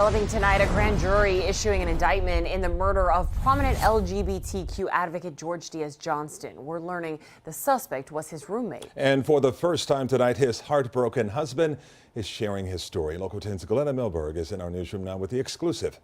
Developing tonight, a grand jury issuing an indictment in the murder of prominent LGBTQ advocate Jorge Diaz-Johnston. We're learning the suspect was his roommate. And for the first time tonight, his heartbroken husband is sharing his story. Local 10's Glenna Milberg is in our newsroom now with the exclusive.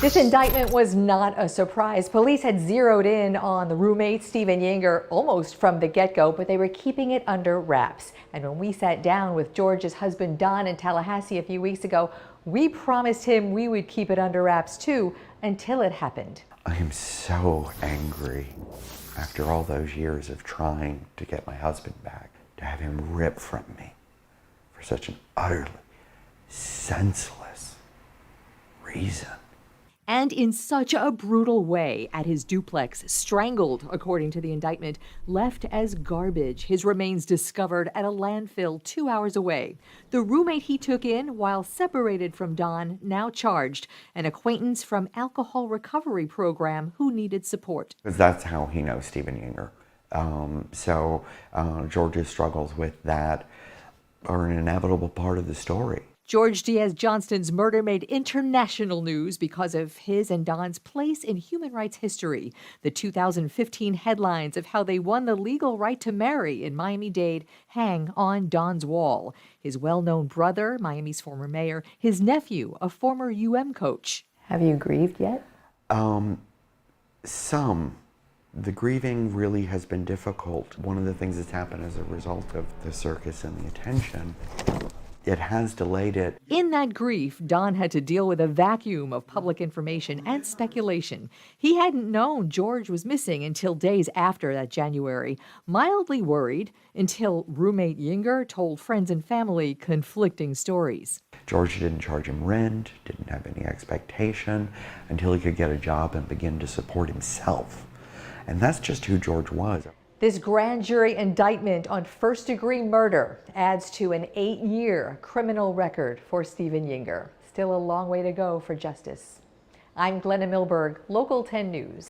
This indictment was not a surprise. Police had zeroed in on the roommate, Stephen Yinger, almost from the get-go, but they were keeping it under wraps. And when we sat down with George's husband, Don, in Tallahassee a few weeks ago, we promised him we would keep it under wraps too, until it happened. I am so angry after all those years of trying to get my husband back, to have him ripped from me for such an utterly senseless reason. And in such a brutal way at his duplex, strangled, according to the indictment, left as garbage. His remains discovered at a landfill 2 hours away. The roommate he took in while separated from Don, now charged, an acquaintance from alcohol recovery program who needed support. Because that's how he knows Stephen Yinger. George's struggles with that are an inevitable part of the story. Jorge Diaz-Johnston's murder made international news because of his and Don's place in human rights history. The 2015 headlines of how they won the legal right to marry in Miami-Dade hang on Don's wall. His well-known brother, Miami's former mayor, his nephew, a former coach. Have you grieved yet? Some. The grieving really has been difficult. One of the things that's happened as a result of the circus and the attention, it has delayed it. In that grief, Don had to deal with a vacuum of public information and speculation. He hadn't known George was missing until days after that January, mildly worried until roommate Yinger told friends and family conflicting stories. George didn't charge him rent, didn't have any expectation until he could get a job and begin to support himself. And that's just who George was. This grand jury indictment on first-degree murder adds to an 8-year criminal record for Stephen Yinger. Still a long way to go for justice. I'm Glenna Milberg, Local 10 News.